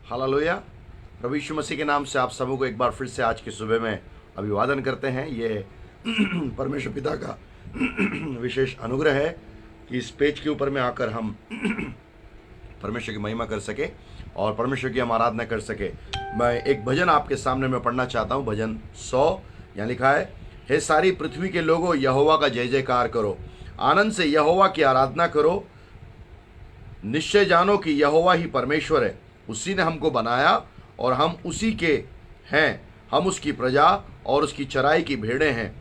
Hallelujah. प्रभु यीशु मसीह के नाम से आप सबों को एक बार फिर से आज की सुबह में अभिवादन करते हैं। ये परमेश्वर पिता का विशेष अनुग्रह है कि इस पेज के ऊपर में आकर हम परमेश्वर की महिमा कर सके और परमेश्वर की हम आराधना कर सके। मैं एक भजन आपके सामने में पढ़ना चाहता हूँ। भजन 100 यहाँ लिखा है, हे सारी पृथ्वी के लोगों यहोवा का जय जयकार करो, आनंद से यहोवा की आराधना करो। निश्चय जानो कि यहोवा ही परमेश्वर है, उसी ने हमको बनाया और हम उसी के हैं। हम उसकी प्रजा और उसकी चराई की भेड़ें हैं।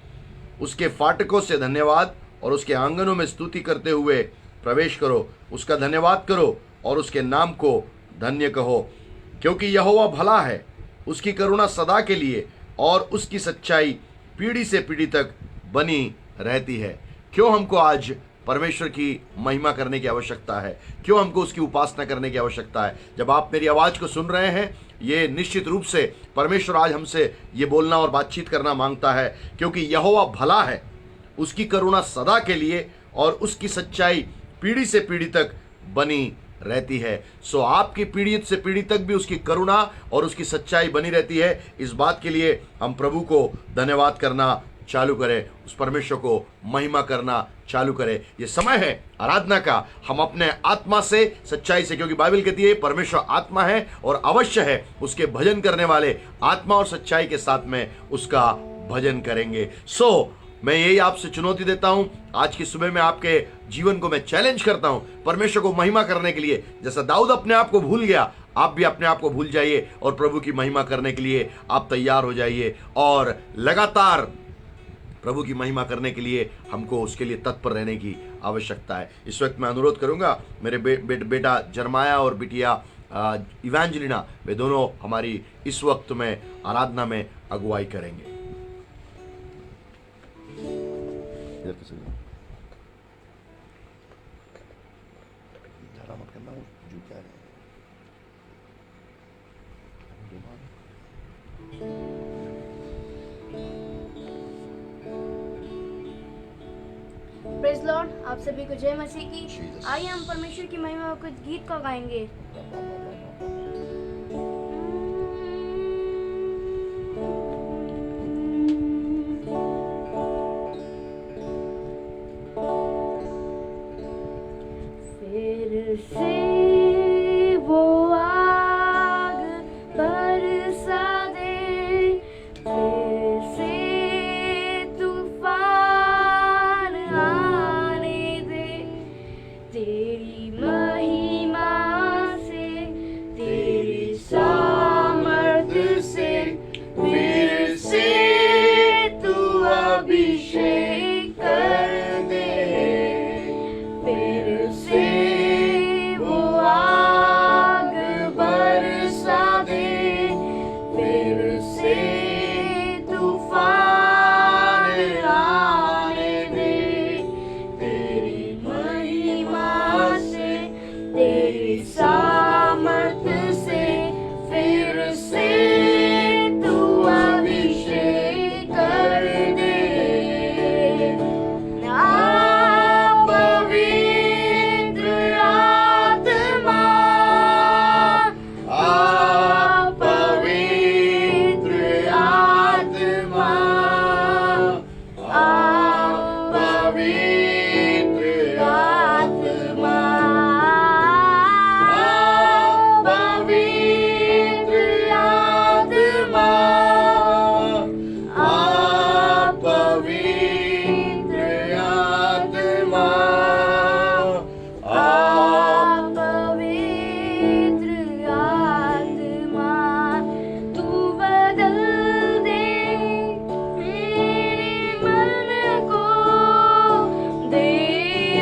उसके फाटकों से धन्यवाद और उसके आंगनों में स्तुति करते हुए प्रवेश करो। उसका धन्यवाद करो और उसके नाम को धन्य कहो, क्योंकि यहोवा भला है, उसकी करुणा सदा के लिए और उसकी सच्चाई पीढ़ी से पीढ़ी तक बनी रहती है। क्यों हमको आज परमेश्वर की महिमा करने की आवश्यकता है? क्यों हमको उसकी उपासना करने की आवश्यकता है? जब आप मेरी आवाज़ को सुन रहे हैं, ये निश्चित रूप से परमेश्वर आज हमसे ये बोलना और बातचीत करना मांगता है, क्योंकि यहोवा भला है, उसकी करुणा सदा के लिए और उसकी सच्चाई पीढ़ी से पीढ़ी तक बनी रहती है। सो आपकी पीढ़ी से पीढ़ी तक भी उसकी करुणा और उसकी सच्चाई बनी रहती है। इस बात के लिए हम प्रभु को धन्यवाद करना चालू करें, उस परमेश्वर को महिमा करना चालू करें। ये समय है आराधना का। हम अपने आत्मा से, सच्चाई से, क्योंकि बाइबल कहती है परमेश्वर आत्मा है और अवश्य है उसके भजन करने वाले आत्मा और सच्चाई के साथ में उसका भजन करेंगे। मैं यही आपसे चुनौती देता हूं, आज की सुबह में आपके जीवन को मैं चैलेंज करता हूं परमेश्वर को महिमा करने के लिए। जैसा दाऊद अपने आप को भूल गया, आप भी अपने आप को भूल जाइए और प्रभु की महिमा करने के लिए आप तैयार हो जाइए और लगातार प्रभु की महिमा करने के लिए हमको उसके लिए तत्पर रहने की आवश्यकता है। इस वक्त मैं अनुरोध करूंगा, मेरे बेटा जरमाया और बिटिया इवेंजेलिना, वे दोनों हमारी इस वक्त में आराधना में अगुवाई करेंगे। प्रेज़ लॉर्ड, आप सभी को जय मसीह की। आइए हम परमेश्वर की महिमा में कुछ गीत का गाएंगे। फिर से वो आग बरसा दे, फिर से तूफान आने दे, तेरी महिमा से, तेरी सामर्थ्य से, फिर से तू अभिषेक कर दे। फिर से वो आग बरसा दे, फिर से तूफान आने दे, तेरी महिमा से, तेरी सामर्थ्य से, फिर से तू अभिषेक कर दे। पवित्र आत्मा, पवित्र आत्मा, पवित्र आत्मा, पवित्र आत्मा, पवित्र आत्मा, पवित्र आत्मा, तू बदल दे मेरे मन को, दे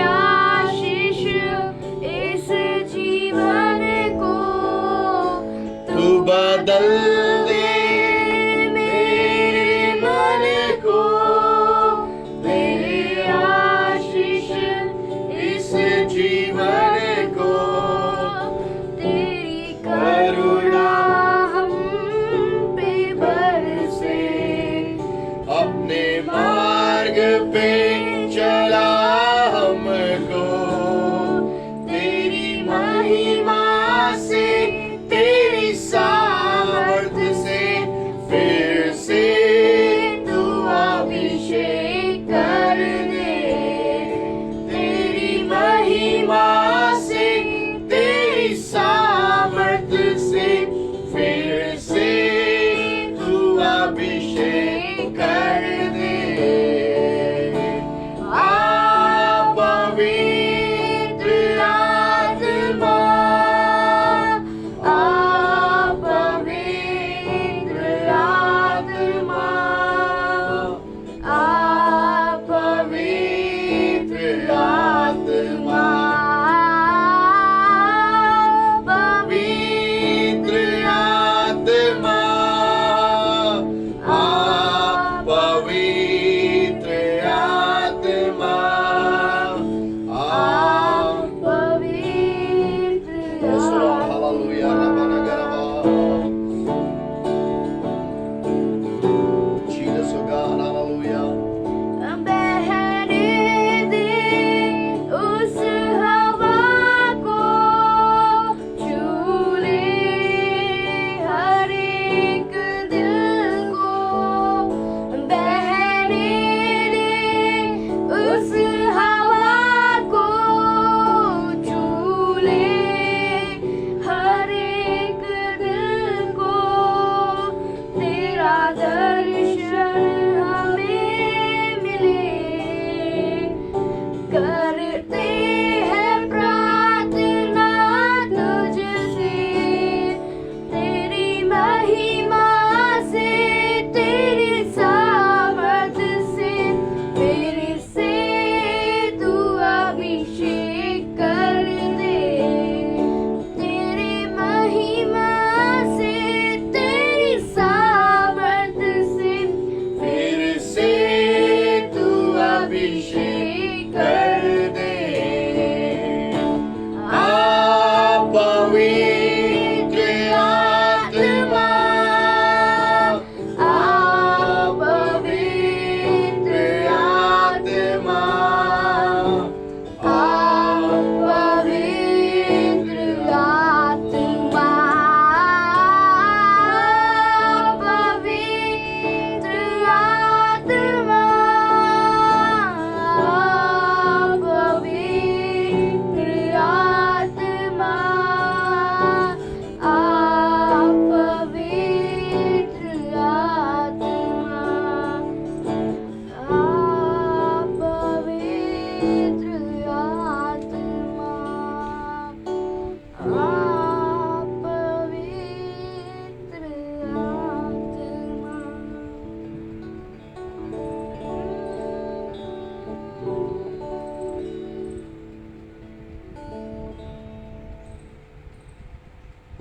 आशीष इस जीवन को। तू बदल दे मेरे मन को, दे आशीष इस जीवन को, तेरी करुणा हम पे बरसे, अपने मार्ग पे चला हमको, तेरी महिमा से, तेरी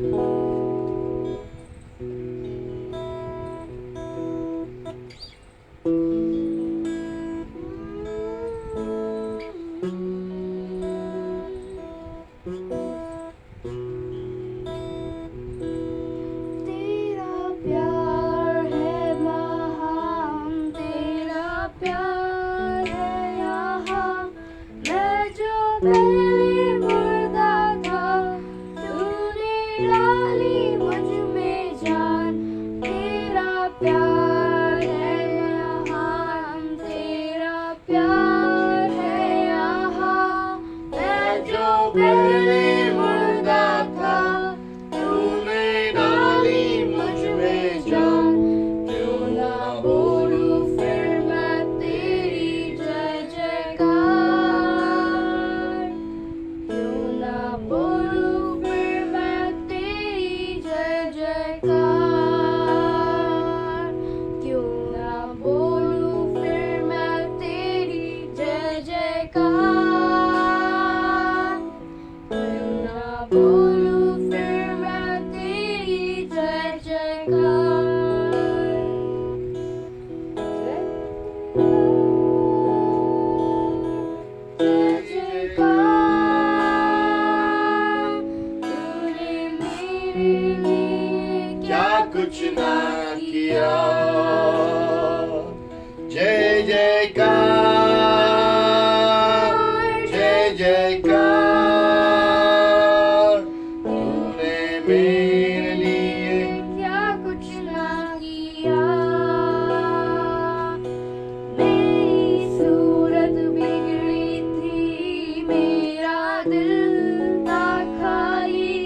तेरा प्यार है महान, तेरा प्यार है यहाँ। मैं जो पहले मुर्दा था, तूने डाली मुझ में जान। तेरा प्यार है महान, तेरा प्यार है यहाँ। मैं जो पहले मुर्दा था, तूने डाली मुझ में जान। क्यों ना बोलूं फिर मैं तेरी जय जयकार, क्यों ना बोलूं फिर मैं तेरी जय जयकार, क्यों ना बोलूं फिर मैं तेरी जय जयकार, क्यों ना बोलूं फिर मैं तेरी जय जयकार। जय जयकार, तूने मेरे लिए क्या कुछ ना किया। जय जयकार, जय जयकार, तूने मेरे लिए क्या कुछ ना किया। मेरी सूरत बिगड़ी थी, मेरा दिल था खाली।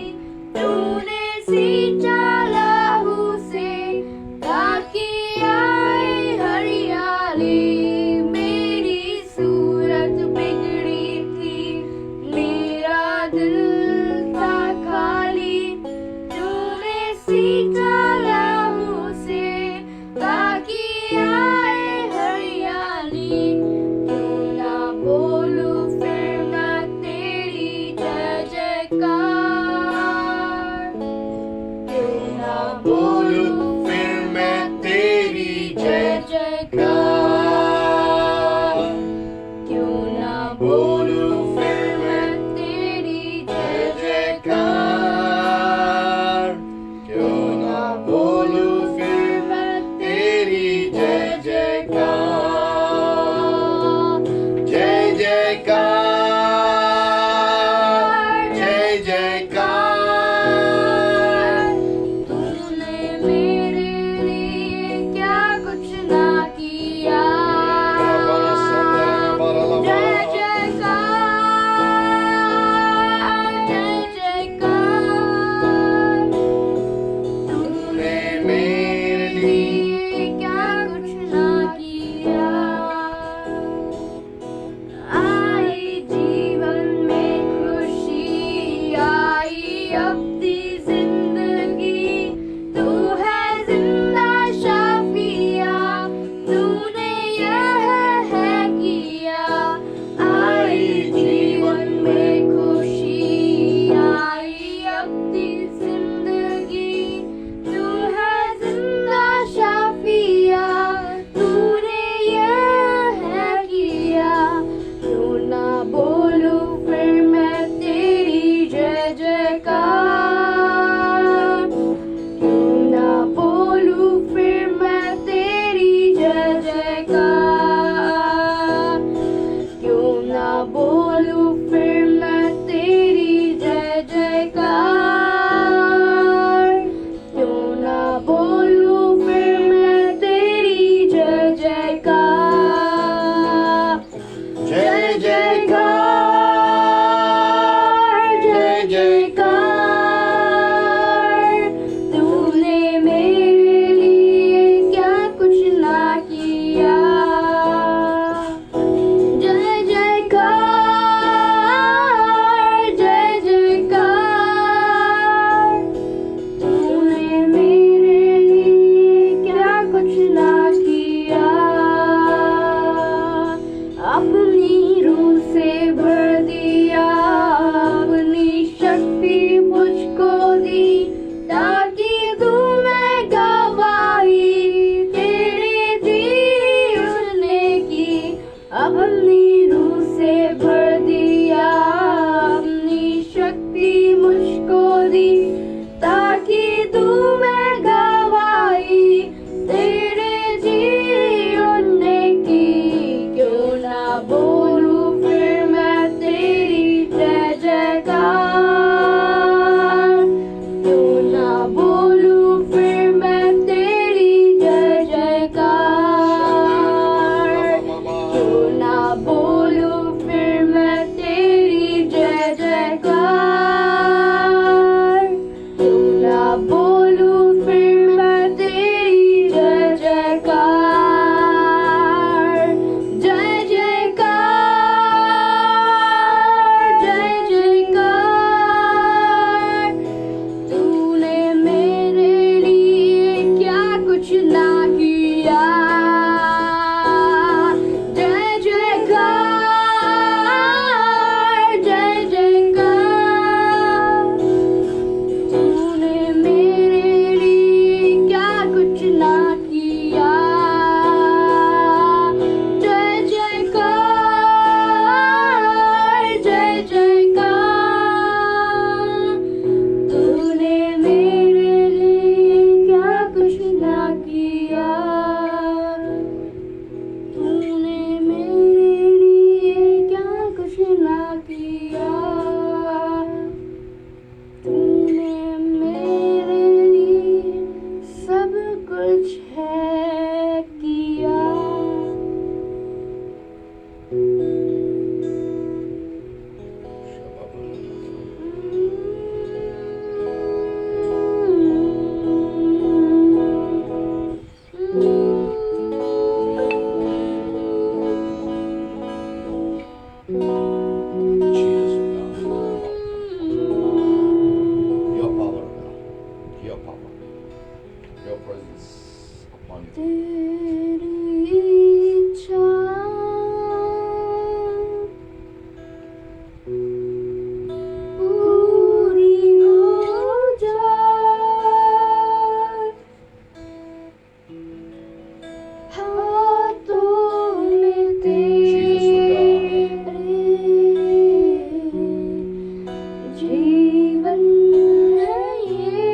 तूने सींचा लहू से, ताकि आए हरियाली। मेरी सूरत बिगड़ी थी, मेरा दिल था खाली। तूने सींचा लहू से, ताकि आए हरियाली। क्यों ना बोलूं फिर मैं तेरी जय जयकार, क्यों ना बोलूं फिर मैं तेरी जय जयकार, क्यों ना बोलूं फिर मैं तेरी जय जयकार, क्यों ना बोलूं फिर मैं तेरी जय जयकार। जय जयकार, जय जयकार, तूने मेरे अब बोलूं फिर मैं तेरी जय जयकार, जय जयकार, जय जयकार। तूने मेरे लिए क्या कुछ ना किया, जय जयकार, जय जयकार। तूने मेरे लिए क्या कुछ ना किया, जय जयकार, जय जयकार। तूने मेरे लिए क्या कुछ ना किया, तूने मेरे लिए क्या कुछ ना किया, तूने मेरे लिए सब कुछ है किया। Your power, God. Your power. Your presence upon you. तेरी इच्छा पूरी हो जाए, हाथों में तेरे जीवन है ये,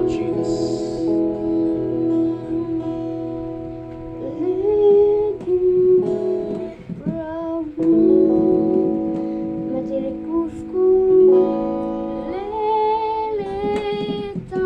लॉर्ड जीसस। लेकिन प्रभु मैं तेरे क्रूस को ले लेता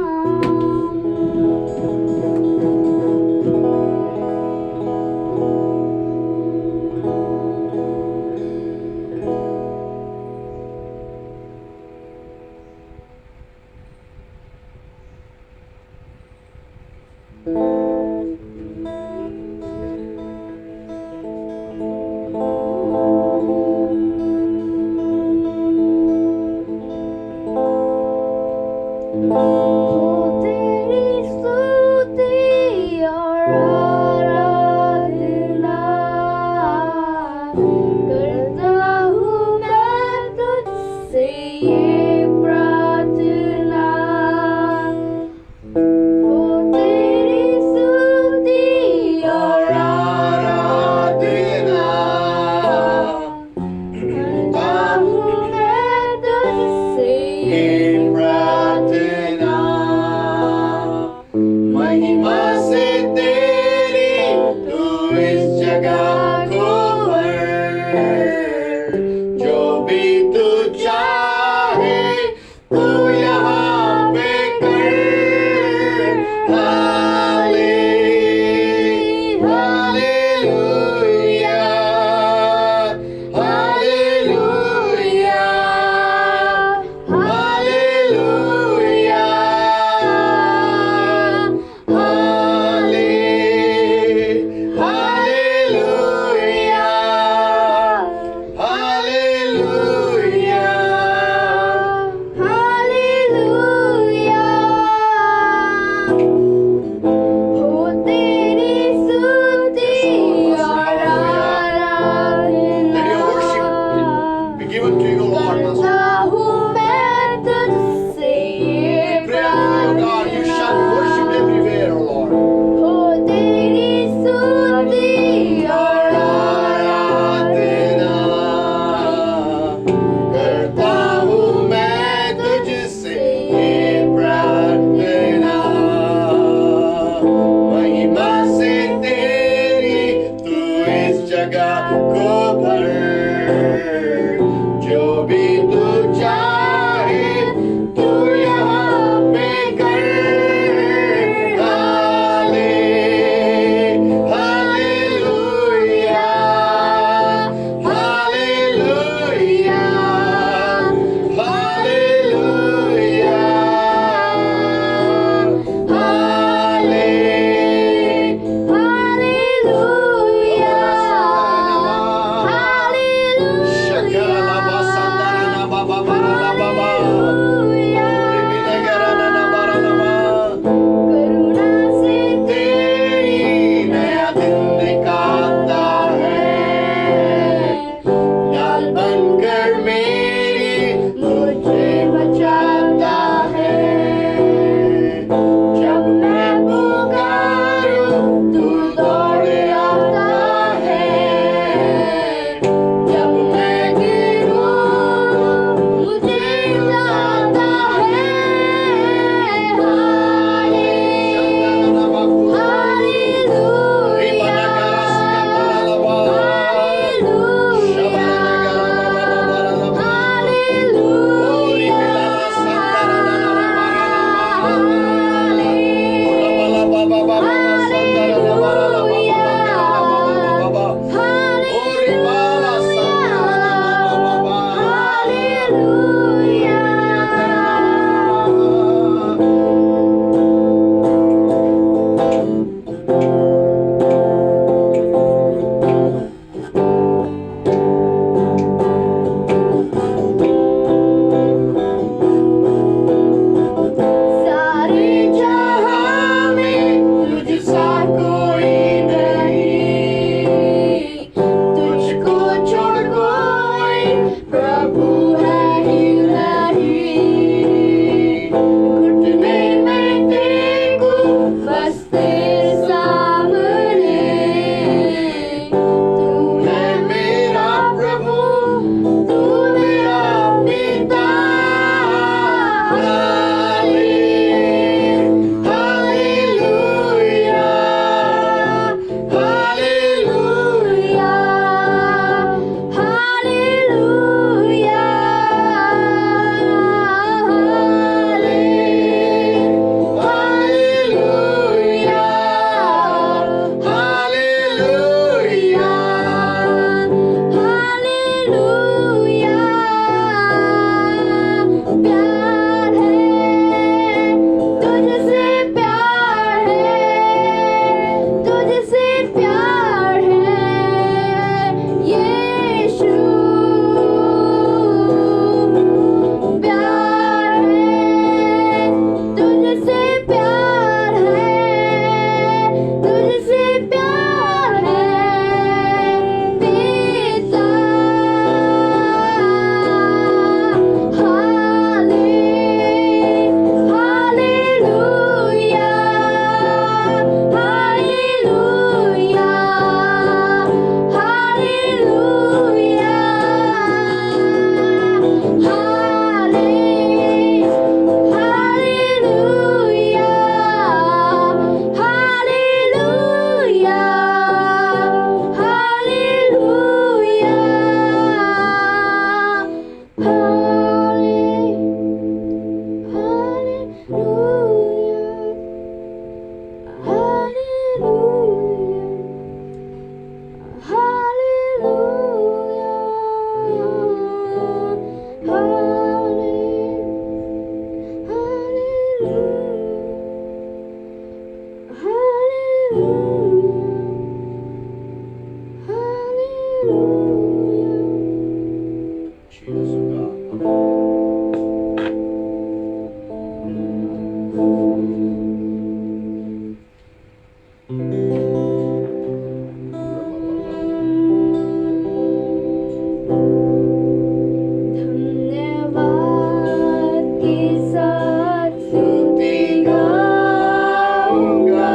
गाऊंगा,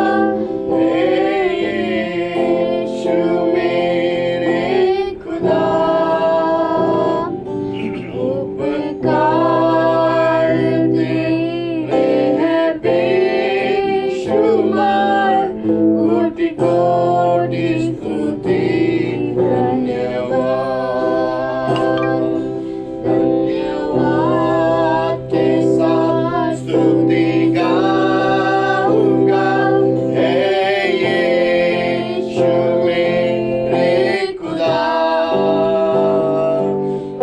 हे यीशु मेरे खुदा। उपकार तेरे हैं बेशुमार, कोटि कोटि स्तुति धन्यवाद। धन्यवाद के साथ स्तुति गाऊंगा, हे यीशु मेरे खुदा।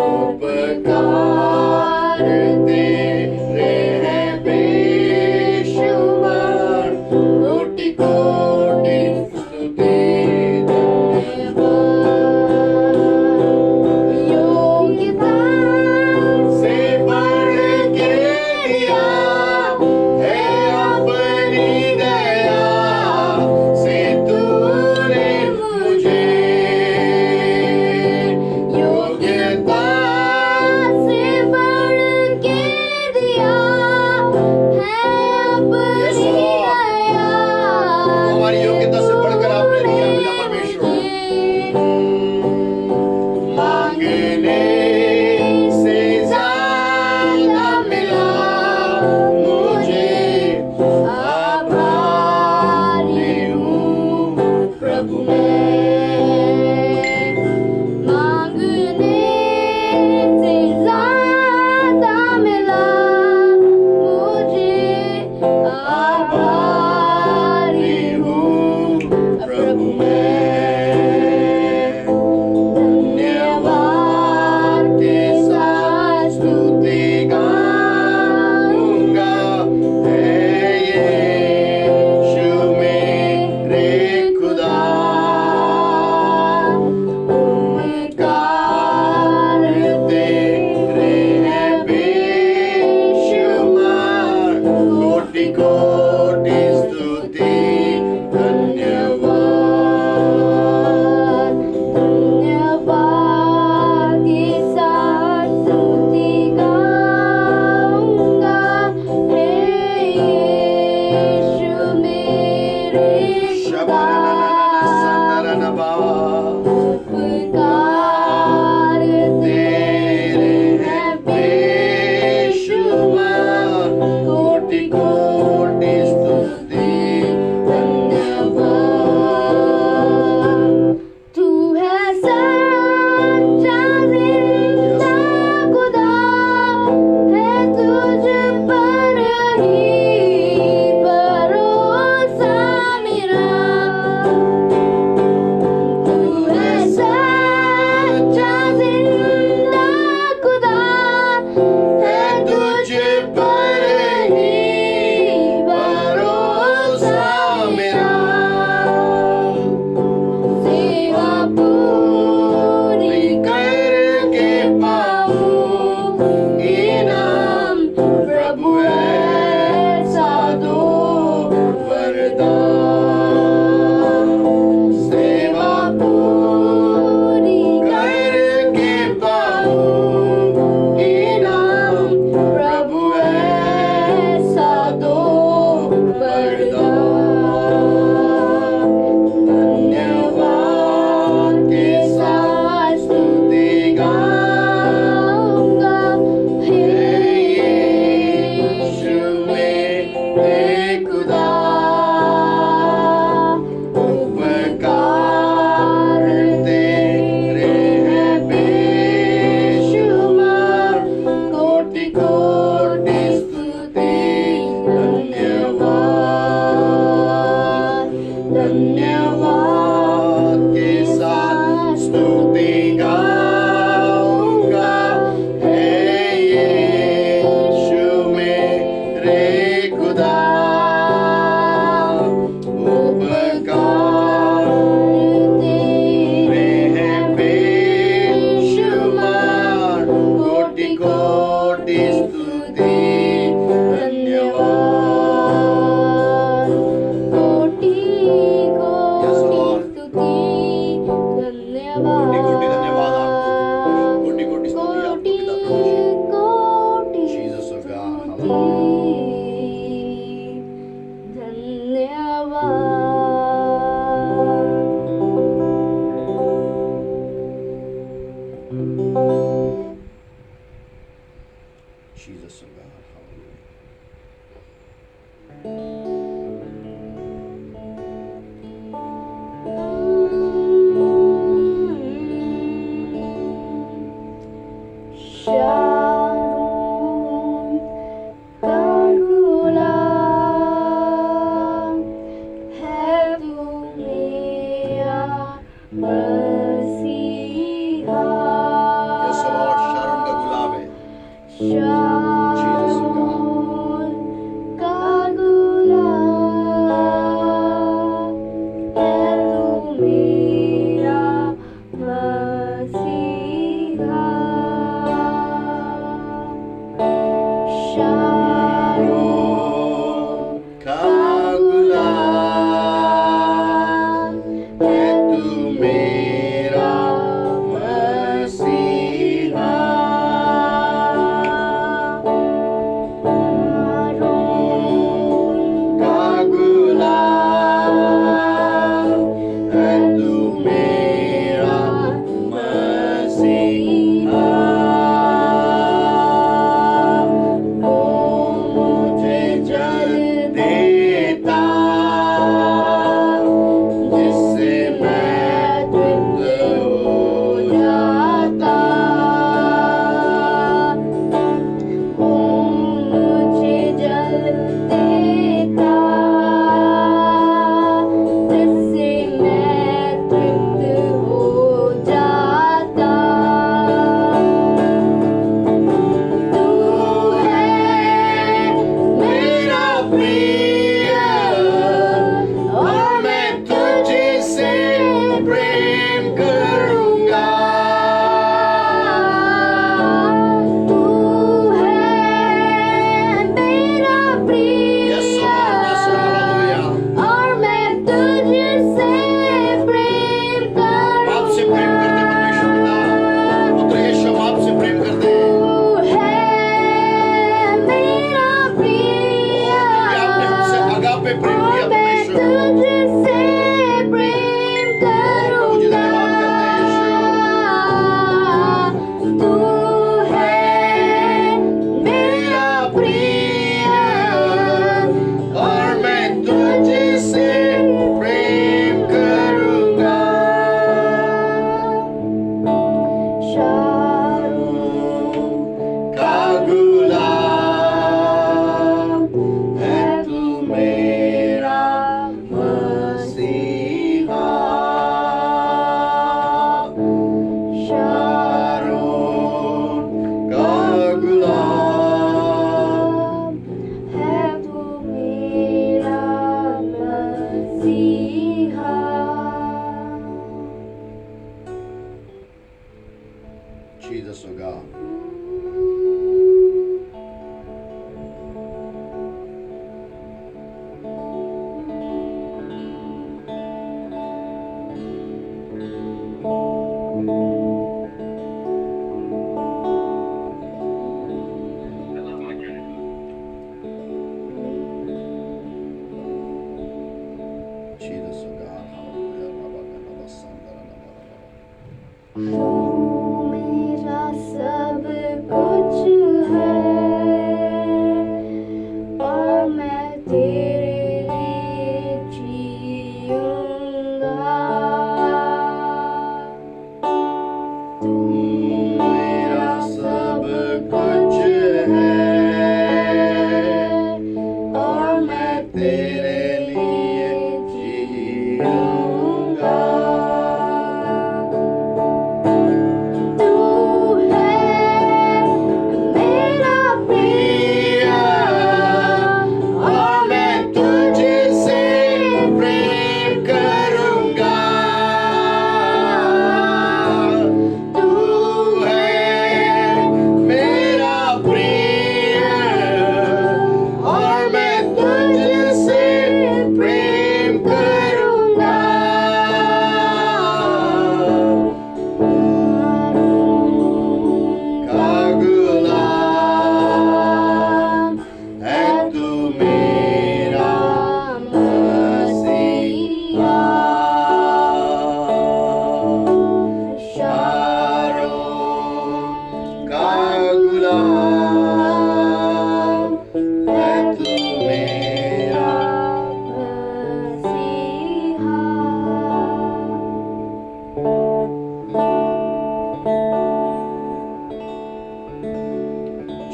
उपकार तेरे हैं बेशुमार, कोटि कोटि स्तुति धन्यवाद। योग्यता से बढ़ के दिया है अपनी दया से तूने मुझे। योग्यता से बढ़ के दिया है अपनी दया। हमारी योग्यता से बढ़कर आपने दिया पिता परमेश्वर। मांगने से ज्यादा मिला मुझे, आभारी हूँ प्रभु मैं। मांगने से ज्यादा मिला मुझे, आभारी हूँ प्रभु मैं। धन्यवाद के साथ स्तुति गाऊंगा, हे यीशु मेरे खुदा। उपकार तेरे हैं बेशुमार, कोटि कोटि स्तुति धन्यवाद। धन्यवाद के साथ स्तुति गाऊंगा, हे यीशु मेरे खुदा। उपकार तेरे हैं बेशुमार, कोटि कोटि स्तुति धन्यवाद। तू है सच्चा जिंदा खुदा, है तुझ पर ही भरोसा मेरा। तू है सच्चा जिंदा खुदा, है तुझ पर ही भरोसा मेरा। सेवा पूरी करके पाऊं इनाम, प्रभु ऐसा दो वरदान। सेवा पूरी करके पाऊं इनाम, प्रभु ऐसा दो वरदान। धन्यवाद के साथ स्तुति गाऊंगा, हे यीशु मेरे खुदा। उपकार तेरे हैं बेशुमार, कोटि कोटि स्तुति धन्यवाद। धन्यवाद के साथ स्तुति गाऊंगा, हे यीशु मेरे खुदा। में प्रेम किया और मैं परमेश्वर। तुझसे प्रेम प्रभु जी धन्यवाद करते हैं यीशु। करूँगा। तू है मेरा प्रिय और मैं तुझसे प्रेम करूंगा। शारों का गुलाब है तू मेरा मसीहा। शारों का गुलाब है तू मेरा मसीहा। Jesus, oh God. Jesus, oh God. Hallelujah. तू मेरा सब कुछ है और मैं तेरे लिए जीऊंगा। तू मेरा सब कुछ है और मैं तेरे लिए जीऊंगा। तू है मेरा प्रिय और मैं तुझसे प्रेम करूंगा। तू है मेरा प्रिय और मैं तुझसे प्रेम करूंगा। का गुलाम है तू मेरा मसीहा। शारों का गुलाम है तू मेरा।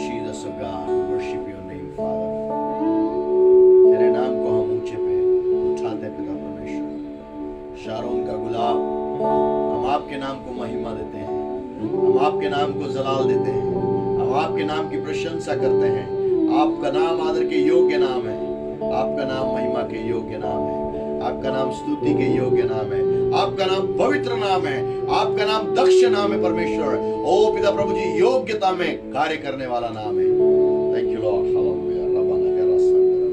Jesus, oh God, we worship your name, Father. तेरे नाम को हम ऊंचे पे उठाते हैं पिता परमेश्वर। शारोन का गुलाब, हम आपके नाम को महिमा देते हैं, हम आपके नाम को जलाल देते हैं, हम आपके नाम की प्रशंसा करते हैं। आपका नाम आदर के योग्य नाम है, आपका नाम महिमा के योग्य नाम है, आपका नाम स्तुति के योग्य नाम है, आपका नाम पवित्र नाम है, आपका नाम दक्ष नाम है परमेश्वर। ओ पिता प्रभु जी, योग्यता में कार्य करने वाला नाम है। Thank you Lord. हालेलुया। रब्बाना गरा संदरा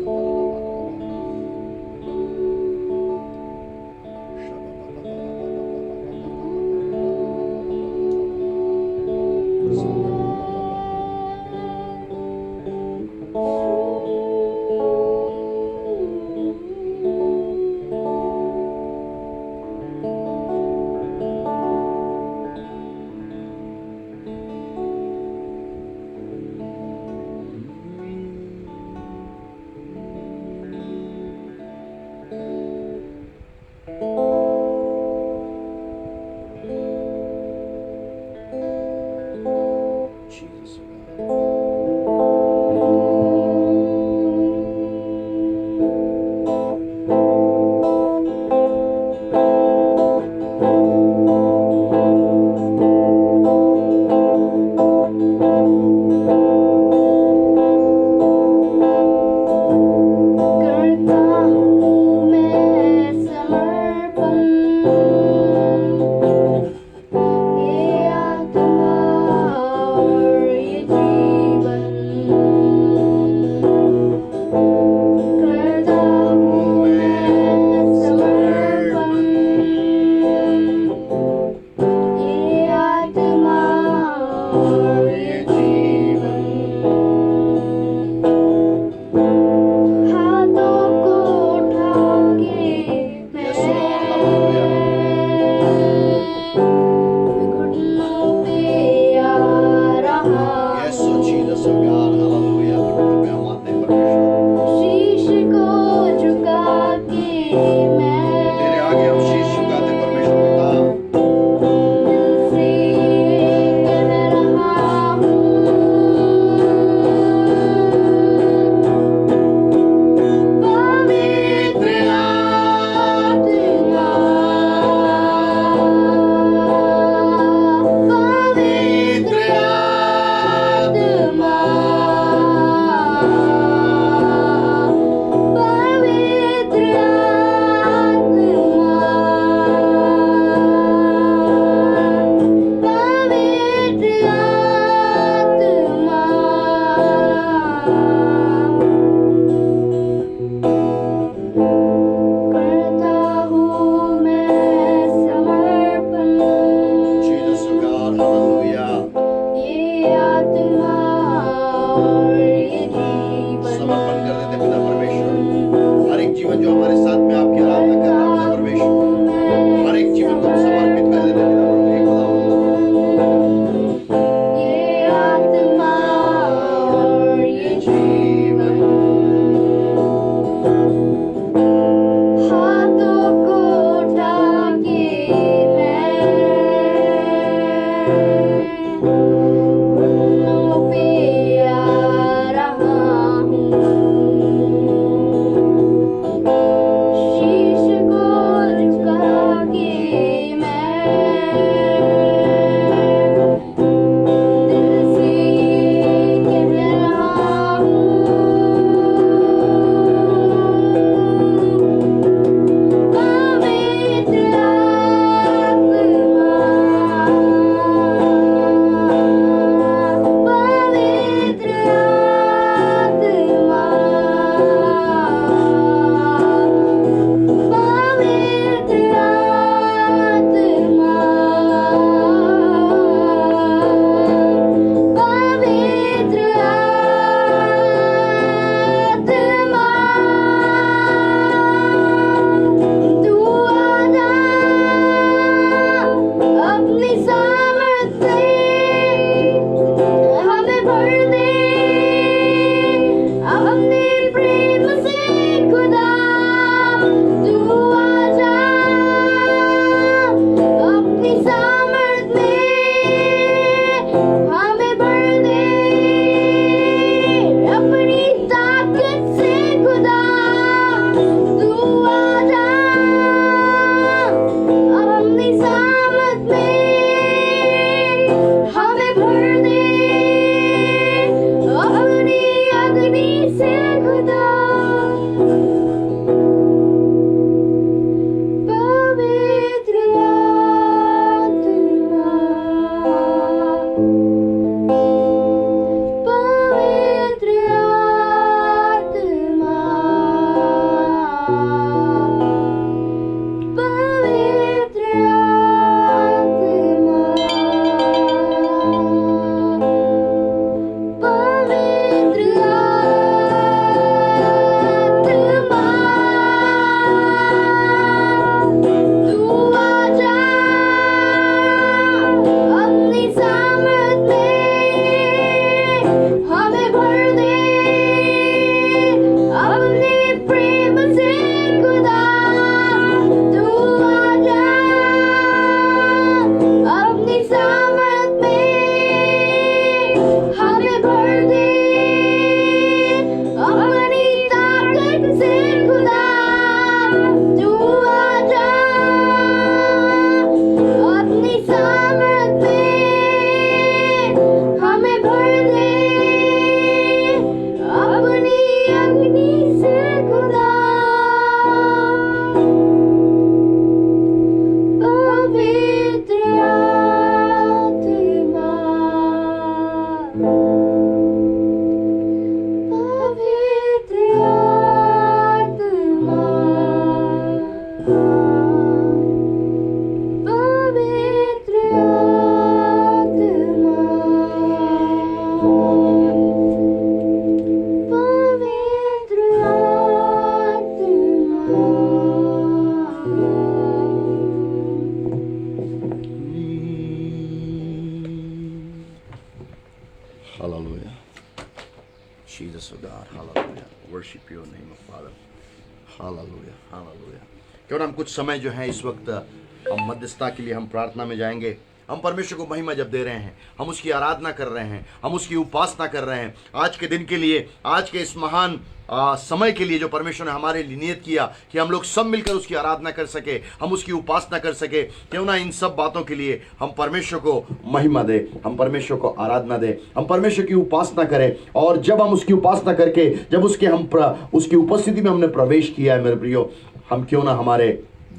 जीवन जो हमारे साथ में आपकी आराधना कर रहा है परमेश्वर, हर एक जीवन को हम समर्पित कर देते हैं ये आत्मा और ये जीवन हाथों को उठा के घुटनों पे आ रहा हूँ, शीश को झुका के मैं दिल से कह रहा हूँ, पवित्र अपनी सामर्थ से हमें भर दे, अपने प्रेम से खुदा तू आजा, अपनी सामर्थ में हमें भर दे, अपनी ताकत से खुदा तू आजा, अपनी सामर्थ में हमें भर दे, अपनी अग्नि से खुदा, पवित्र आत्मा, पवित्र आत्मा, पवित्र आत्मा, पवित्र आत्मा, तू आजा, अपनी सामर्थ में हमें भर दे, अपने प्रेम से खुदा तू आजा, अपनी सामर्थ में हमें भर दे, अपनी ताकत से खुदा तू आजा, अपनी सामर्थ में हमें भर दे, अपनी अग्नि से खुदा, पवित्र आत्मा, पवित्र आत्मा, पवित्र आत्मा, पवित्र Hallelujah. Jesus, O God, hallelujah. Worship your name, Father. Hallelujah, hallelujah. क्यों ना हम कुछ समय जो है इस वक्त हम मध्यस्थता के लिए हम प्रार्थना में जाएंगे। हम परमेश्वर को महिमा जब दे रहे हैं, हम उसकी आराधना कर रहे हैं, हम उसकी उपासना कर रहे हैं, आज के दिन के लिए, आज के इस महान समय के लिए जो परमेश्वर ने हमारे लिए नियत किया कि हम लोग सब मिलकर उसकी आराधना कर सके, हम उसकी उपासना कर सके। क्यों ना इन सब बातों के लिए हम परमेश्वर को महिमा दे, हम परमेश्वर को आराधना दे, हम परमेश्वर की उपासना करें। और जब हम उसकी उपासना करके, जब उसकी उपस्थिति में हमने प्रवेश किया है मेरे प्रियो, हम क्यों ना हमारे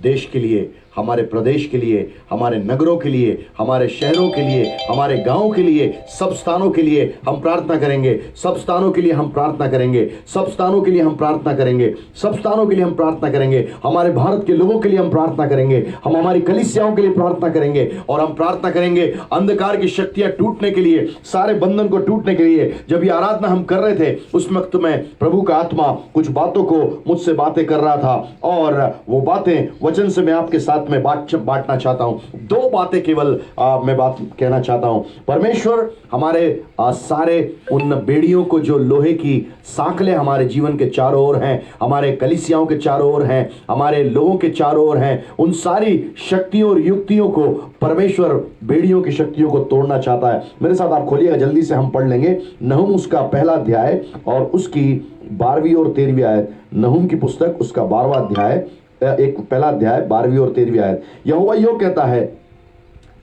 देश के लिए हमारे प्रदेश के लिए, हमारे नगरों के लिए, हमारे शहरों के लिए, हमारे गांव के लिए, सब स्थानों के लिए हम प्रार्थना करेंगे। सब स्थानों के लिए हम प्रार्थना करेंगे। सब स्थानों के लिए हम प्रार्थना करेंगे। सब स्थानों के लिए हम प्रार्थना करेंगे। हमारे भारत के लोगों के लिए हम प्रार्थना करेंगे। हम हमारी कलीसियाओं के लिए प्रार्थना करेंगे और हम प्रार्थना करेंगे अंधकार की शक्तियां टूटने के लिए, सारे बंधन को टूटने के लिए। जब ये आराधना हम कर रहे थे उस वक्त में प्रभु का आत्मा कुछ बातों को मुझसे बातें कर रहा था और वो बातें वचन से मैं आपके साथ में बांटना चाहता हूं। दो बातें केवल मैं बात कहना चाहता हूं। परमेश्वर हमारे सारे उन बेड़ियों को, जो लोहे की सांकलें हमारे जीवन के चारों ओर हैं, हमारे कलीसियाओं के चारों ओर हैं, हमारे लोगों के चारों ओर हैं, उन सारी शक्तियों और युक्तियों को परमेश्वर बेड़ियों की शक्तियों को तोड़ना चाहता है। मेरे साथ आप खोलिएगा, जल्दी से हम पढ़ लेंगे नहूम उसका पहला अध्याय और उसकी 12वीं और 13वीं आयत। नहूम की पुस्तक उसका 12वां अध्याय, एक पहला अध्याय 12वीं और 13वीं आयत। यहोवा यूं कहता है,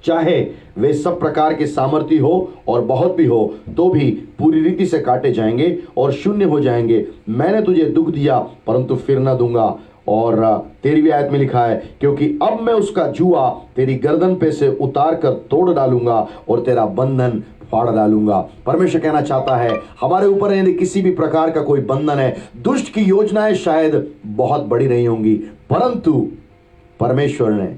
चाहे वे सब प्रकार के सामर्थी हो और बहुत भी हो तो भी पूरी रीति से काटे जाएंगे और शून्य हो जाएंगे। मैंने तुझे दुख दिया परंतु फिर न दूंगा। और 13वीं आयत में लिखा है, क्योंकि अब मैं उसका जुआ तेरी गर्दन पे से उतार कर तोड़ डालूंगा और तेरा बंधन फाड़ डालूंगा। परमेश्वर कहना चाहता है हमारे ऊपर यदि किसी भी प्रकार का कोई बंधन है, दुष्ट की योजनाएं शायद बहुत बड़ी नहीं होंगी, परंतु परमेश्वर ने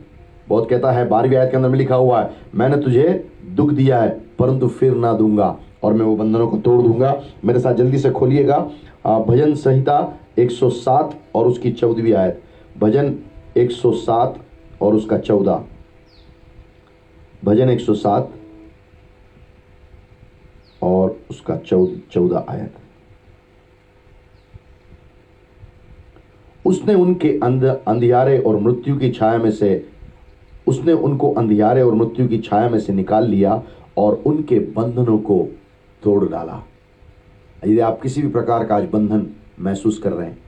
बहुत कहता है 12वीं आयत के अंदर में लिखा हुआ है, मैंने तुझे दुख दिया है परंतु फिर ना दूंगा और मैं वो बंधनों को तोड़ दूंगा। मेरे साथ जल्दी से खोलिएगा भजन संहिता 107 और उसकी 14वीं आयत। भजन 107 और उसका 14। भजन 107 और उसका 14 आयत। उसने उनके अंधियारे और मृत्यु की छाया में से उसने उनको अंधियारे और मृत्यु की छाया में से निकाल लिया और उनके बंधनों को तोड़ डाला। यदि आप किसी भी प्रकार का आज बंधन महसूस कर रहे हैं,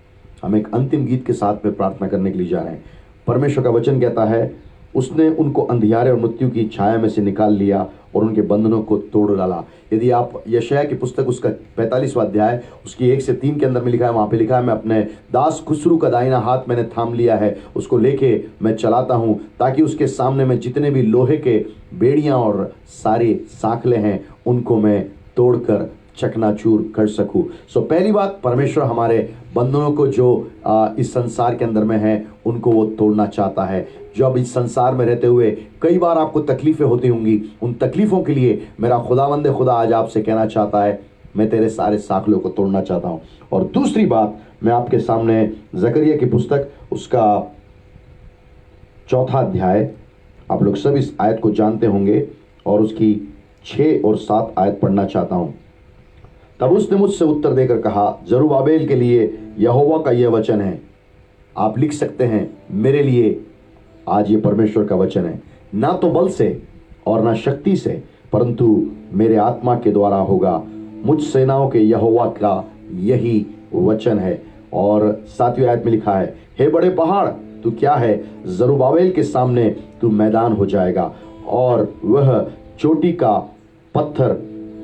हम एक अंतिम गीत के साथ में प्रार्थना करने के लिए जा रहे हैं। परमेश्वर का वचन कहता है उसने उनको अंधियारे और मृत्यु की छाया में से निकाल लिया और उनके बंधनों को तोड़ डाला। यदि आप यशायाह की पुस्तक उसका 45वां अध्याय उसकी 1 से 3 के अंदर में लिखा है, वहां पे लिखा है, मैं अपने दास खुसरू का दाहिना हाथ मैंने थाम लिया है, उसको लेके मैं चलाता हूं ताकि उसके सामने में जितने भी लोहे के बेड़ियां और सारी सांकलें हैं उनको मैं तोड़कर चकनाचूर कर सकूं। सो पहली बात, परमेश्वर हमारे बंधनों को जो इस संसार के अंदर में है उनको वो तोड़ना चाहता है। जो अब इस संसार में रहते हुए कई बार आपको तकलीफें होती होंगी, उन तकलीफों के लिए मेरा खुदावंद खुदा आज आपसे कहना चाहता है, मैं तेरे सारे सांकलों को तोड़ना चाहता हूं। और दूसरी बात, मैं आपके सामने जकरिया की पुस्तक उसका 4था अध्याय, आप लोग सब इस आयत को जानते होंगे और उसकी 6 और 7 आयत पढ़ना चाहता हूं। तब उसने मुझसे उत्तर देकर कहा, जरुब्बाबेल के लिए यहोवा का यह वचन है। आप लिख सकते हैं, मेरे लिए आज ये परमेश्वर का वचन है, ना तो बल से और ना शक्ति से परंतु मेरे आत्मा के द्वारा होगा। मुझ सेनाओं के यहोवा का यही वचन है। और 7वीं आयत में लिखा है, हे बड़े पहाड़ तू क्या है, जरुब्बाबेल के सामने तू मैदान हो जाएगा और वह चोटी का पत्थर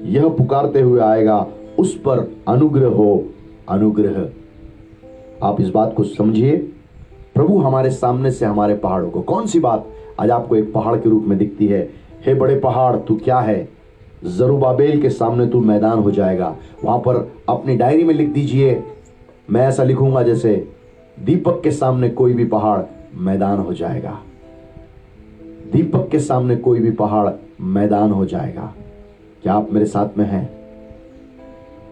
यह पुकारते हुए आएगा, उस पर अनुग्रह हो अनुग्रह। आप इस बात को समझिए, प्रभु हमारे सामने से हमारे पहाड़ों को, कौन सी बात आज आपको एक पहाड़ के रूप में दिखती है, हे बड़े पहाड़ तू क्या है, जरुब्बाबेल के सामने तू मैदान हो जाएगा। वहां पर अपनी डायरी में लिख दीजिए, मैं ऐसा लिखूंगा जैसे दीपक के सामने कोई भी पहाड़ मैदान हो जाएगा। दीपक के सामने कोई भी पहाड़ मैदान हो जाएगा। क्या आप मेरे साथ में हैं?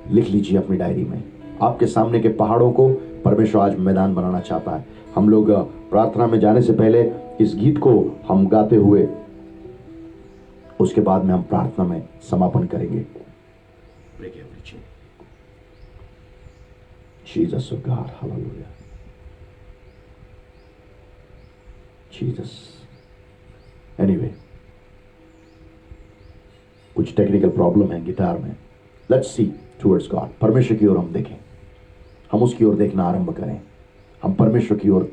लिख लीजिए अपनी डायरी में, आपके सामने के पहाड़ों को परमेश्वर आज मैदान बनाना चाहता है। हम लोग प्रार्थना में जाने से पहले इस गीत को हम गाते हुए उसके बाद में हम प्रार्थना में समापन करेंगे। Jesus of God, hallelujah. Jesus. Anyway, कुछ टेक्निकल प्रॉब्लम है गिटार में। Let's see towards God. परमेश्वर की ओर हम देखें, हम उसकी ओर देखना आरंभ करें, हम परमेश्वर की ओर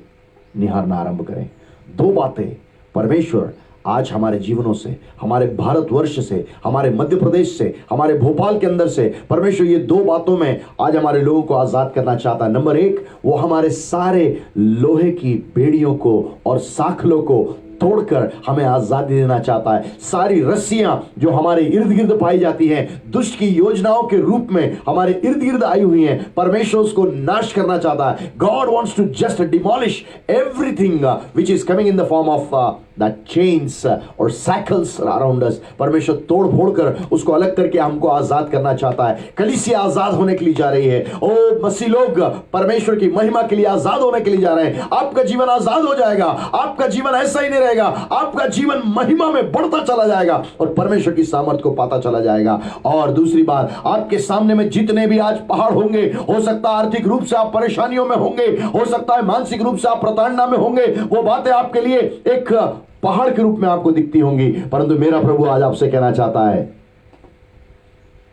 निहारना आरंभ करें। दो बातें परमेश्वर आज हमारे जीवनों से, हमारे भारतवर्ष से, हमारे मध्य प्रदेश से, हमारे भोपाल के अंदर से परमेश्वर ये दो बातों में आज हमारे लोगों को आजाद करना चाहता है। नंबर एक, वो हमारे सारे लोहे की बेड़ियों को और साखलों को तोड़कर हमें आजादी देना चाहता है। सारी रस्सियां जो हमारे इर्द गिर्द पाई जाती हैं, दुष्ट की योजनाओं के रूप में हमारे इर्द गिर्द आई हुई हैं, परमेश्वर उसको नाश करना चाहता है। God wants to just demolish everything which is coming in the form of that chains और सैकल्स अराउंड अस। परमेश्वर तोड़ फोड़ कर उसको अलग करके हमको आजाद करना चाहता है। कलीसिया आजाद होने के लिए जा रही है। ओ मसीह लोग परमेश्वर की महिमा के लिए आजाद होने के लिए जा रहे हैं। आपका जीवन आजाद हो जाएगा। आपका जीवन ऐसा ही नहीं रहेगा, आपका जीवन महिमा में बढ़ता चला जाएगा और परमेश्वर की सामर्थ को पाता चला जाएगा। और दूसरी बात, आपके सामने में जितने भी आज पहाड़ होंगे, हो सकता है आर्थिक रूप से आप परेशानियों में होंगे, हो सकता है मानसिक रूप से आप प्रताड़ना में होंगे, वो बातें आपके लिए एक पहाड़ के रूप में आपको दिखती होंगी, परंतु मेरा प्रभु आज आपसे कहना चाहता है,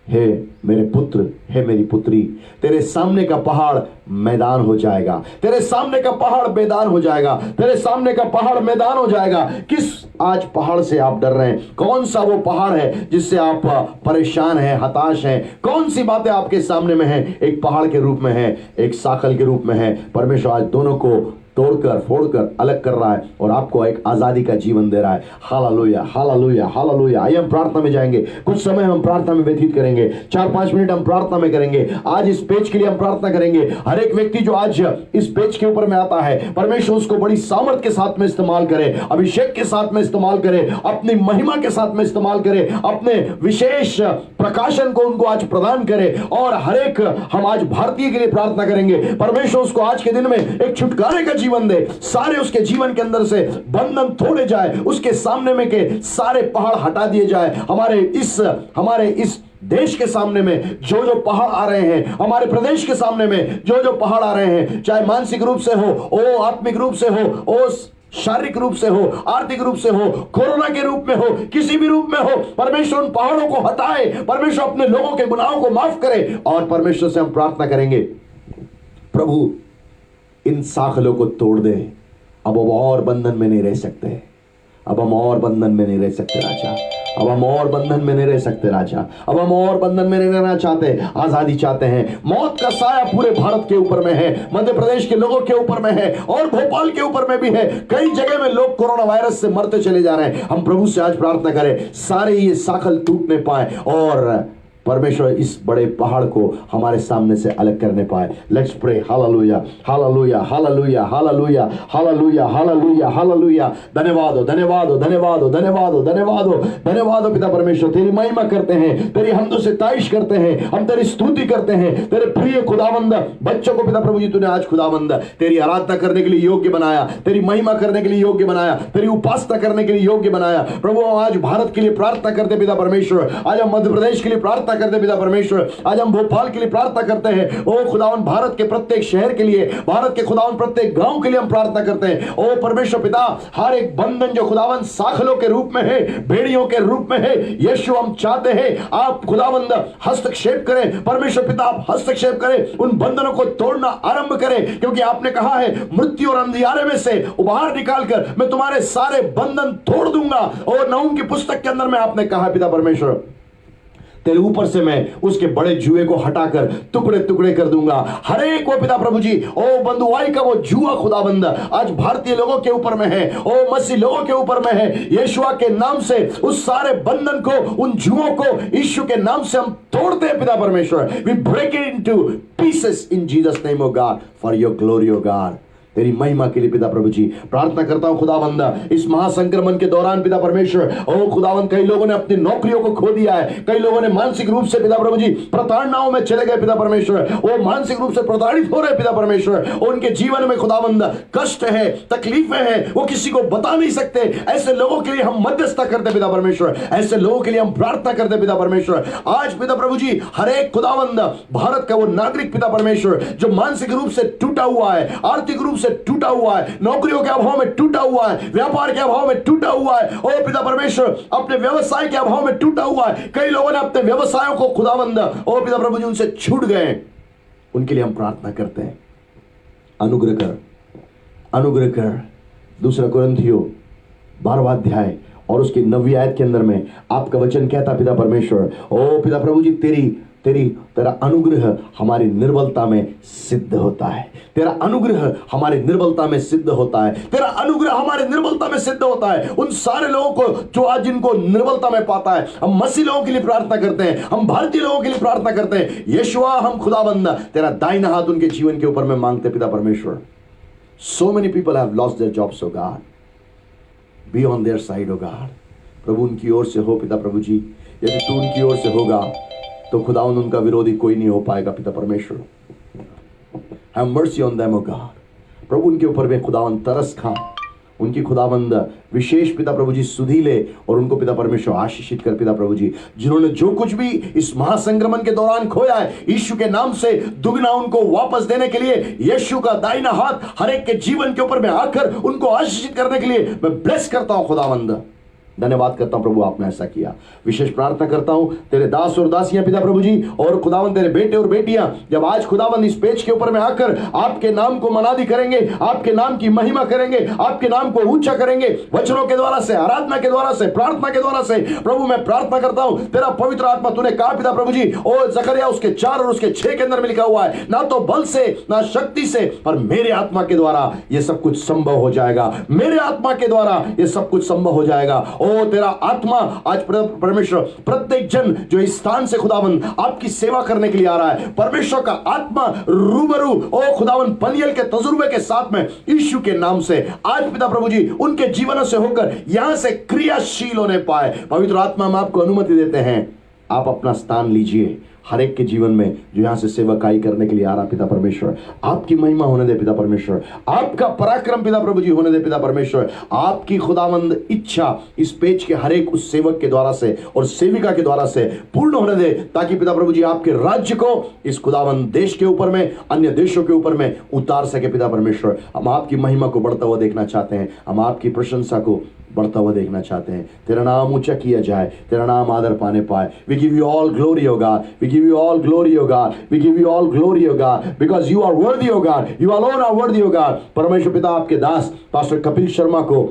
हे मेरे पुत्र, हे मेरी पुत्री, तेरे सामने का पहाड़ मैदान हो जाएगा। तेरे सामने का पहाड़ मैदान हो जाएगा। तेरे सामने का पहाड़ मैदान हो जाएगा। किस आज पहाड़ से आप डर रहे हैं? कौन सा वो पहाड़ है जिससे आप परेशान हैं, हताश हैं? कौन सी बातें आपके सामने में हैं? एक पहाड़ के रूप में है, एक साखल के रूप में है। परमेश्वर आज दोनों को तोड़कर फोड़कर अलग कर रहा है और आपको एक आजादी का जीवन दे रहा है। Hallelujah, hallelujah, hallelujah. आइए हम प्रार्थना में जाएंगे। कुछ समय हम प्रार्थना में व्यतीत करेंगे। 4-5 मिनट हम प्रार्थना में करेंगे। आज इस पेज के लिए हम प्रार्थना करेंगे। हर एक व्यक्ति जो आज इस पेज के ऊपर में आता है, परमेश्वर उसको बड़ी सामर्थ के साथ में इस्तेमाल करे, अभिषेक के साथ में इस्तेमाल करे, अपनी महिमा के साथ में इस्तेमाल करे, अपने विशेष प्रकाशन को उनको आज प्रदान करे। और हर एक हम आज भारतीय के लिए प्रार्थना करेंगे, परमेश्वर उसको आज के दिन में एक छुटकारे का जीवन दे। सारे उसके जीवन के अंदर से बंधन तोड़े जाए, उसके सामने में के सारे पहाड़ हटा दिए जाए। हमारे इस देश के सामने में जो जो पहाड़ आ रहे हैं, हमारे प्रदेश के सामने में जो जो पहाड़ आ रहे हैं, चाहे मानसिक रूप से हो, ओ आत्मिक रूप से हो, ओ शारीरिक रूप से हो, आर्थिक रूप से हो, कोरोना के रूप में हो, किसी भी रूप में हो, परमेश्वर उन पहाड़ों को हटाए। परमेश्वर अपने लोगों के गुनाहों को माफ करे। और परमेश्वर से हम प्रार्थना करेंगे, प्रभु इन साखलों को तोड़ दे। अब हम और बंधन में नहीं रह सकते। अब हम और बंधन में नहीं रह सकते राजा। अब हम और बंधन में नहीं रह सकते राजा। अब हम और बंधन में नहीं रहना चाहते, आजादी चाहते हैं। मौत का साया पूरे भारत के ऊपर में है, मध्य प्रदेश के लोगों के ऊपर में है और भोपाल के ऊपर में भी है। कई जगह में लोग कोरोना वायरस से मरते चले जा रहे हैं। हम प्रभु से आज प्रार्थना करें, सारे ये साखल टूटने पाए और परमेश्वर इस बड़े पहाड़ को हमारे सामने से अलग करने पाए। Let's pray. Hallelujah, hallelujah, hallelujah, hallelujah, hallelujah, hallelujah, hallelujah. धन्यवाद हो, धन्यवाद हो, धन्यवाद हो, धन्यवाद हो, धन्यवाद हो, धन्यवाद हो पिता परमेश्वर। तेरी महिमा करते हैं, तेरी हमदो से तारीफ करते हैं, हम तेरी स्तुति करते हैं। तेरे प्रिय खुदावंद बच्चों को पिता प्रभु जी तूने आज खुदावंद तेरी आराधना करने के लिए योग्य बनाया, तेरी महिमा करने के लिए योग्य बनाया, तेरी उपासना करने के लिए योग्य बनाया। प्रभु आज भारत के लिए प्रार्थना करते पिता परमेश्वर, आज हम मध्य प्रदेश के लिए प्रार्थना करते पिता परमेश्वर, आज हम भोपाल के लिए प्रार्थना करते हैं। ओ खुदावन भारत के प्रत्येक शहर के लिए, भारत के खुदावन प्रत्येक गांव के लिए हम प्रार्थना करते हैं। ओ परमेश्वर पिता, हर एक बंधन जो खुदावन साखलों के रूप में है, भेड़ियों के रूप में है, यीशु हम चाहते हैं आप खुदावंद हस्तक्षेप करें। परमेश्वर पिता आप हस्तक्षेप करें, उन बंधनों को तोड़ना आरंभ करें, क्योंकि आपने कहा है मृत्यु और अंधियारे में से बाहर निकालकर मैं तुम्हारे सारे बंधन तोड़ दूंगा। और नहूम की पुस्तक के अंदर में आपने कहा पिता परमेश्वर, तेरे ऊपर से मैं उसके बड़े जुए को हटाकर टुकड़े टुकड़े कर दूंगा। हर एक वो पिता प्रभु जी, ओ बंधुआई का वो जुआ खुदाबंद आज भारतीय लोगों के ऊपर में है, ओ मसीह लोगों के ऊपर में है। यीशुआ के नाम से उस सारे बंधन को, उन जुओं को यीशु के नाम से हम तोड़ते हैं पिता परमेश्वर। We break it into pieces in Jesus name O God, for your glory O God. तेरी महिमा के लिए पिता प्रभु जी प्रार्थना करता हूं खुदावंद, इस महासंक्रमण के दौरान पिता परमेश्वर, ओ खुदावंद कई लोगों ने अपनी नौकरियों को खो दिया है, कई लोगों ने मानसिक रूप से पिता प्रभु जी प्रताड़नाओं में चले गए पिता परमेश्वर, वो मानसिक रूप से प्रताड़ित हो रहे पिता परमेश्वर। उनके जीवन में खुदावंद कष्ट है, तकलीफें हैं, वो किसी को बता नहीं सकते। ऐसे लोगों के लिए हम मध्यस्थता करते पिता परमेश्वर, ऐसे लोगों के लिए हम प्रार्थना करते पिता परमेश्वर। आज पिता प्रभु जी हर एक खुदावंद भारत का वो नागरिक पिता परमेश्वर जो मानसिक रूप से टूटा हुआ है, आर्थिक रूप से टूटा हुआ है, नौकरियों के अभाव में टूटा हुआ है, व्यापार के अभाव में टूटा हुआ है, ओ पिता परमेश्वर अपने व्यवसाय के अभाव में टूटा हुआ है। कई लोगों ने अपने व्यवसायों को खुदावंद ओ पिता प्रभु जी उनसे छूट गए, उनके लिए हम प्रार्थना करते हैं। अनुग्रह कर, अनुग्रह कर। 2 कुरिन्थियों 12वां अध्याय और उसकी 9वीं आयत के अंदर में आपका वचन कहता पिता परमेश्वर, ओ पिता प्रभु जी, तेरा अनुग्रह हमारी निर्बलता में सिद्ध होता है। तेरा अनुग्रह हमारी निर्बलता में सिद्ध होता है। तेरा अनुग्रह हमारी निर्बलता में सिद्ध होता है। उन सारे लोगों को जो आज इनको निर्बलता में पाता है, हम मसीह लोगों के लिए प्रार्थना करते हैं, हम भारतीय लोगों के लिए प्रार्थना करते हैं। यीशुआ, हम खुदाबंद तेरा दाहिना हाथ उनके जीवन के ऊपर में मांगते पिता परमेश्वर। So many people have lost their jobs, oh God. Be on their side, oh God. प्रभु उनकी ओर से हो पिता प्रभु जी। यदि तू उनकी ओर से होगा तो खुदावंद उनका विरोधी कोई नहीं हो पाएगा पिता परमेश्वर। Have mercy on them, oh God. प्रभु उनके ऊपर में खुदावंद तरस खा, उनकी खुदावंद विशेष पिता प्रभु जी सुधी ले और उनको पिता परमेश्वर आशीषित कर पिता प्रभु जी। जिन्होंने जो कुछ भी इस महासंक्रमण के दौरान खोया है, यीशु के नाम से दुगना उनको वापस देने के लिए यीशु का दाहिना हाथ हर एक के जीवन के ऊपर में आकर उनको आशीषित करने के लिए मैं ब्लेस करता हूं खुदावंद। धन्यवाद करता हूं प्रभु, आपने ऐसा किया। विशेष प्रार्थना करता हूं तेरे दास और दासियां पिता प्रभु जी, और खुदावंद तेरे बेटे और बेटियां जब आज खुदावंद इस पेज के ऊपर में आकर आपके नाम को मनादी करेंगे, आपके नाम की महिमा करेंगे, आपके नाम को ऊंचा करेंगे, वचनों के द्वारा से, आराधना के द्वारा से, प्रार्थना के द्वारा से, प्रभु मैं प्रार्थना करता हूं तेरा पवित्र आत्मा, तूने कहा पिता प्रभु जी, और जकरिया उसके 4 और उसके 6 के अंदर में लिखा हुआ है, ना तो बल से ना शक्ति से पर मेरे आत्मा के द्वारा यह सब कुछ संभव हो जाएगा। मेरे आत्मा के द्वारा यह सब कुछ संभव हो जाएगा। ओ तेरा आत्मा आज परमेश्वर प्रत्येक जन जो इस स्थान से खुदावन आपकी सेवा करने के लिए आ रहा है, परमेश्वर का आत्मा रूबरू ओ खुदावन पनियल के तजुर्बे के साथ में यीशु के नाम से आज पिता प्रभु जी उनके जीवनों से होकर यहां से क्रियाशील होने पाए। पवित्र आत्मा में आपको अनुमति देते हैं, आप अपना स्थान लीजिए हर एक के जीवन में जो यहां से सेवकाई करने के लिए आ रहा पिता परमेश्वर। आपकी महिमा होने दे पिता परमेश्वर, आपका पराक्रम पिता प्रभु जी होने दे पिता परमेश्वर। आपकी खुदावंद इच्छा इस पेज के हर एक उस सेवक के द्वारा से और सेविका के द्वारा से पूर्ण होने दे, ताकि पिता प्रभु जी आपके राज्य को इस खुदावंद देश के ऊपर में, अन्य देशों के ऊपर में उतार सके पिता परमेश्वर। हम आपकी महिमा को बढ़ता हुआ देखना चाहते हैं, हम आपकी प्रशंसा को बढ़ता हुआ देखना चाहते हैं। तेरा नाम ऊंचा किया जाए, तेरा नाम आदर पाने पाए। We give you all glory O God, we give you all glory O God, we give you all glory O God, because you are worthy O God, you alone are worthy O God. परमेश्वर पिता आपके दास pastor Kapil Sharma को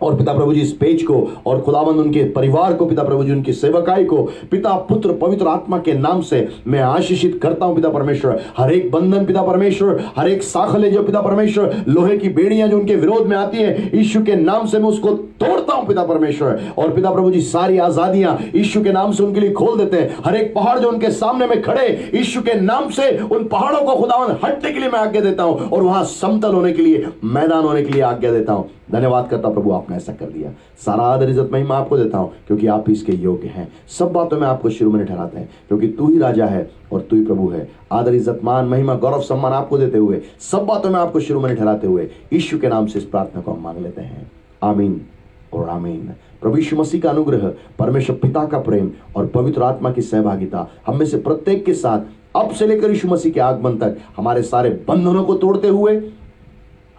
और पिता प्रभु जी इस page को और खुदावंद उनके परिवार को, पिता प्रभु जी उनकी सेवकाई को पिता पुत्र पवित्र आत्मा के नाम से मैं आशीषित करता हूं पिता परमेश्वर। हर एक बंधन पिता परमेश्वर, हर एक साखले जो पिता परमेश्वर, लोहे की बेड़ियां जो उनके विरोध में आती है, यीशु के नाम से मैं उसको तोड़ता हूं पिता परमेश्वर। और पिता प्रभु जी सारी आजादियां यीशु के नाम से उनके लिए खोल देते हैं। हर एक पहाड़ जो उनके सामने में खड़े, यीशु के नाम से उन पहाड़ों को खुदावंद हटने के लिए मैं आज्ञा देता हूं और वहां समतल होने के लिए, मैदान होने के लिए आज्ञा देता हूं। धन्यवाद करता प्रभु, आपने ऐसा कर दिया। सारा आदर इज्जत महिमा आपको देता हूं क्योंकि आप इसके योग्य हैं। सब बातों में आपको शिरोमणि ठहराते हैं क्योंकि तू ही राजा है और तू ही प्रभु है। आदर इज्जत मान महिमा गौरव सम्मान आपको देते हुए, सब बातों में आपको शिरोमणि ठहराते हुए यीशु के नाम से इस प्रार्थना को हम मांग लेते हैं। आमीन और आमीन। प्रभु यीशु मसीह का अनुग्रह, परमेश्वर पिता का प्रेम और पवित्र आत्मा की सहभागिता हम में से प्रत्येक के साथ अब से लेकर यीशु मसीह के आगमन तक हमारे सारे बंधनों को तोड़ते हुए,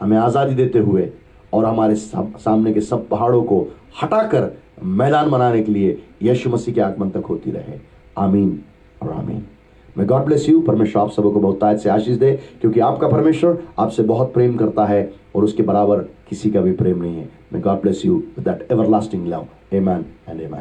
हमें आजादी देते हुए और हमारे सामने के सब पहाड़ों को हटाकर मैदान बनाने के लिए यीशु मसीह के आगमन तक होती रहे। आमीन और आमीन। मैं गॉड ब्लेस यू। परमेश्वर आप सबको बहुतायत से आशीष दे, क्योंकि आपका परमेश्वर आपसे बहुत प्रेम करता है और उसके बराबर किसी का भी प्रेम नहीं है। मैं God bless you with that everlasting love. Amen and amen.